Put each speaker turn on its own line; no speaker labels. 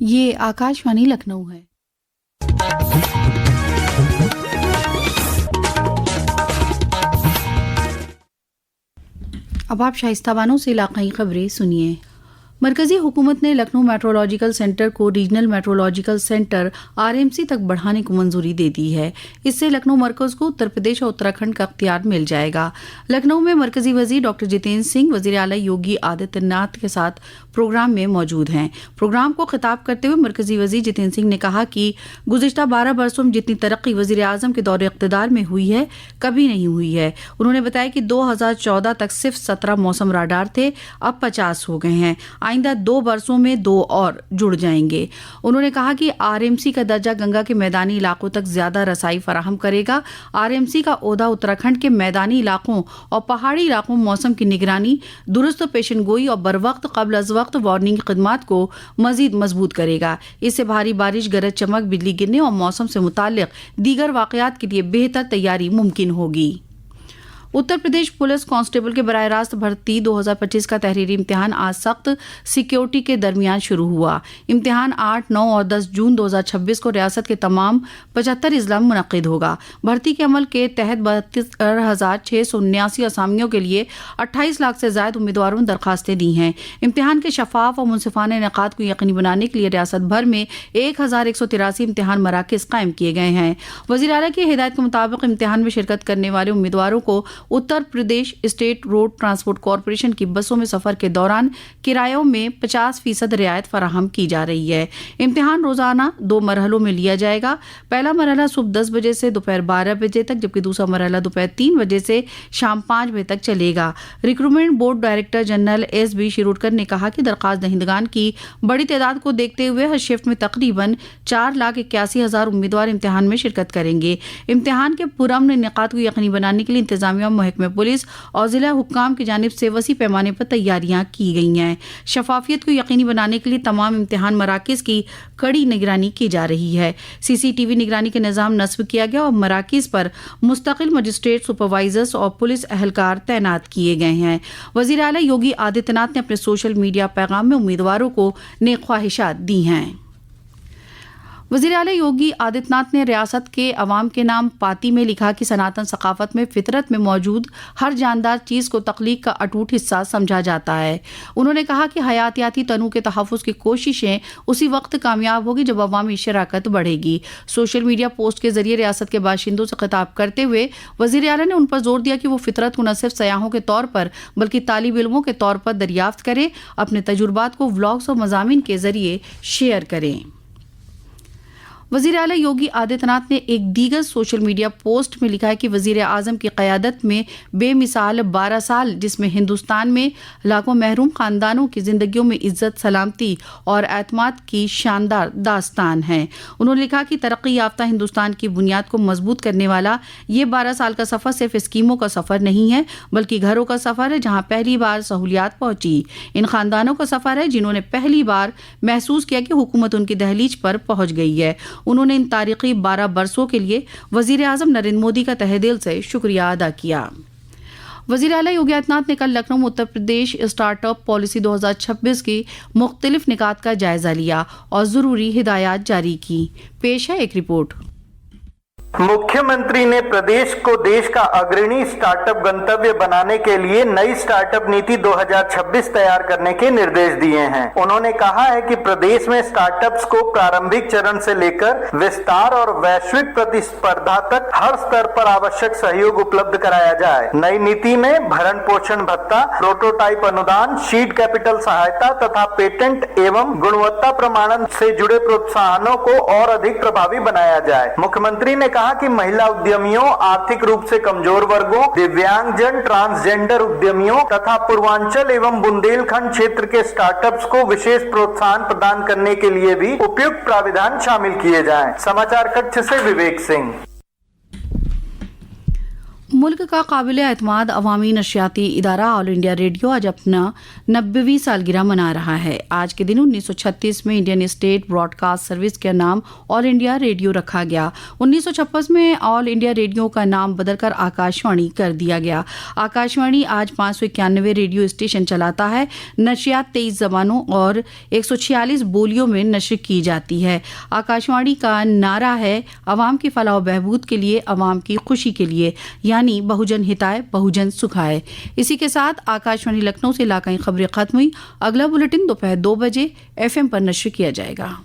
ये आकाशवाणी लखनऊ है। अब आप शाइस्ता बानो से इलाकाई खबरें सुनिए। मरकजी हुकूमत ने लखनऊ मेट्रोलॉजिकल सेंटर को रीजनल मेट्रोलॉजिकल सेंटर RMC तक बढ़ाने को मंजूरी दे दी है। इससे लखनऊ मरकज को उत्तर प्रदेश और उत्तराखंड का अख्तियार मिल जाएगा। लखनऊ में मरकजी वजीर डॉक्टर जितेंद्र सिंह वजीर आला योगी आदित्यनाथ के साथ प्रोग्राम में मौजूद हैं। प्रोग्राम को खिताब करते हुए मरकजी वजीर जितेंद्र सिंह ने कहा कि गुज़िश्ता 12 वर्षों में जितनी तरक्की वजीर आजम के दौरे इक़्तिदार में हुई है कभी नहीं हुई है। उन्होंने बताया कि 2014 तक सिर्फ 17 मौसम राडार थे, अब 50 हो गए हैं। आइंदा 2 वर्षों में 2 और जुड़ जाएंगे। उन्होंने कहा कि RMC का दर्जा गंगा के मैदानी इलाकों तक ज्यादा रसाई फराहम करेगा। RMC का ओहदा उत्तराखंड के मैदानी इलाकों और पहाड़ी इलाकों में मौसम की निगरानी, दुरुस्त पेशन गोई और बर वक्त कबल अज वक्त वार्निंग खिदमात को मजीद मजबूत करेगा। इससे भारी बारिश, गरज चमक, बिजली गिरने और मौसम से मुताल्लिक दीगर वाक़यात के लिए बेहतर तैयारी मुमकिन होगी। उत्तर प्रदेश पुलिस कांस्टेबल के बराह रास्त भर्ती 2025 का तहरीरी इम्तिहान आज सख्त सिक्योरिटी के दरमियान शुरू हुआ। इम्तिहान 8, 9 और 10 जून 2026 को रियासत के तमाम 75 अजला में मुनक्किद होगा। भर्ती के अमल के तहत 32,679 असामियों के लिए 28 लाख से ज्यादा उम्मीदवारों ने दरखास्तें दी हैं। इम्तिहान के शफाफ और मुनसिफाना इनेकाद को यकीनी बनाने के लिए रियासत भर में 1183 इम्तिहान मराकज़ कायम किए गए हैं। वज़ीर आला की हिदायत के मुताबिक इम्तिहान में शिरकत करने वाले उम्मीदवारों को Uttar Pradesh state road transport corporation की बसों में सफर के दौरान किरायों में 50% रियायत फराहम की जा रही है। इम्तिहान रोजाना 2 मरहलों में लिया जाएगा। पहला मरहला सुबह 10 बजे से दोपहर 12 बजे तक, जबकि दूसरा मरहला दोपहर 3 बजे से शाम 5 बजे तक चलेगा। Recruitment board director general SB Shirodkar ने कहा कि दरखास्त दहिंदगान की बड़ी तादाद को देखते हुए हर शिफ्ट में तकरीबन 4,81,000 उम्मीदवार इम्तिहान में शिरकत करेंगे। इम्तिहान के पुरअमन इनेकाद को यकीनी बनाने के लिए इंतजामिया, महकमे पुलिस और जिला हुक्काम की जानिब से वसी पैमाने पर तैयारियां की गई हैं। शफाफियत को यकीनी बनाने के लिए तमाम इम्तिहान मराकज़ की कड़ी निगरानी की जा रही है। CCTV निगरानी के निज़ाम नस्ब किया गया और मराकज़ पर मुस्तकिल मजिस्ट्रेट, सुपरवाइजर्स और पुलिस अहलकार तैनात किए गए हैं। वज़ीर आला योगी आदित्यनाथ ने अपने सोशल मीडिया पैगाम में उम्मीदवारों को नेक ख्वाहिशात दी हैं। वज़ीर आला योगी आदित्यनाथ ने रियासत के अवाम के नाम पाती में लिखा कि सनातन सकाफत में फितरत में मौजूद हर जानदार चीज़ को तख्लीक का अटूट हिस्सा समझा जाता है। उन्होंने कहा कि हयातियाती तनू के तहफ़्फ़ुज़ की कोशिशें उसी वक्त कामयाब होगी जब अवामी शराकत बढ़ेगी। सोशल मीडिया पोस्ट के जरिए रियासत के बाशिंदों से खिताब करते हुए वज़ीर आला ने उन पर जोर दिया कि वो फितरत को न सिर्फ सयाहों के तौर पर बल्कि तालिब इल्मों के तौर पर दरियाफ्त करें, अपने तजुर्बात को व्लॉग्स और मज़ामीन के जरिए शेयर करें। वज़ीर आला योगी आदित्यनाथ ने एक दीगर सोशल मीडिया पोस्ट में लिखा है कि वज़ीर आज़म की क़यादत में बेमिसाल 12 साल, जिसमें हिंदुस्तान में लाखों महरूम ख़ानदानों की ज़िंदगियों में इज़्ज़त, सलामती और एतमाद की शानदार दास्तान है। उन्होंने लिखा कि तरक्की याफ्ता हिंदुस्तान की बुनियाद को मजबूत करने वाला ये 12 साल का सफ़र सिर्फ स्कीमों का सफ़र नहीं है, बल्कि घरों का सफ़र है जहाँ पहली बार सहूलियात पहुँची। इन ख़ानदानों का सफ़र है जिन्होंने पहली बार महसूस किया कि हुकूमत उनकी दहलीज पर पहुँच गई है। उन्होंने इन तारीखी 12 बरसों के लिए वज़ीर आज़म नरेंद्र मोदी का तहे दिल से शुक्रिया अदा किया। वज़ीर आला योगी आदित्यनाथ ने कल लखनऊ में उत्तर प्रदेश स्टार्टअप पॉलिसी 2026 की मुख्तलिफ निकात का जायजा लिया और ज़रूरी हिदायत जारी की। पेश है एक रिपोर्ट।
मुख्यमंत्री ने प्रदेश को देश का अग्रणी स्टार्टअप गंतव्य बनाने के लिए नई स्टार्टअप नीति 2026 तैयार करने के निर्देश दिए हैं। उन्होंने कहा है कि प्रदेश में स्टार्टअप्स को प्रारंभिक चरण से लेकर विस्तार और वैश्विक प्रतिस्पर्धा तक हर स्तर पर आवश्यक सहयोग उपलब्ध कराया जाए। नई नीति में भरण पोषण भत्ता, प्रोटोटाइप अनुदान, सीड कैपिटल सहायता तथा पेटेंट एवं गुणवत्ता प्रमाणन से जुड़े प्रोत्साहनों को और अधिक प्रभावी बनाया जाए। मुख्यमंत्री ने कहा कि महिला उद्यमियों, आर्थिक रूप से कमजोर वर्गों, दिव्यांगजन, ट्रांसजेंडर उद्यमियों तथा पूर्वांचल एवं बुंदेलखंड क्षेत्र के स्टार्टअप्स को विशेष प्रोत्साहन प्रदान करने के लिए भी उपयुक्त प्राविधान शामिल किए जाएं। समाचार कक्ष से विवेक सिंह।
मुल्क का काबिल एतमाद अवामी नशियाती इदारा ऑल इंडिया रेडियो आज अपना 90वीं सालगिरह मना रहा है। आज के दिन 1936 में इंडियन स्टेट ब्रॉडकास्ट सर्विस का नाम ऑल इंडिया रेडियो रखा गया। 1956 में ऑल इंडिया रेडियो का नाम बदलकर आकाशवाणी कर दिया गया। आकाशवाणी आज 591 रेडियो स्टेशन चलाता है। नशियात 23 जबानों और 146 बोलियों में नश्र की जाती है। आकाशवाणी का नारा है अवाम की फलाह व बहबूद के लिए, अवाम की खुशी के लिए, यानी बहुजन हिताय बहुजन सुखाय। इसी के साथ आकाशवाणी लखनऊ से इलाकाई खबरें खत्म हुई। अगला बुलेटिन दोपहर 2 बजे FM पर नश्र किया जाएगा।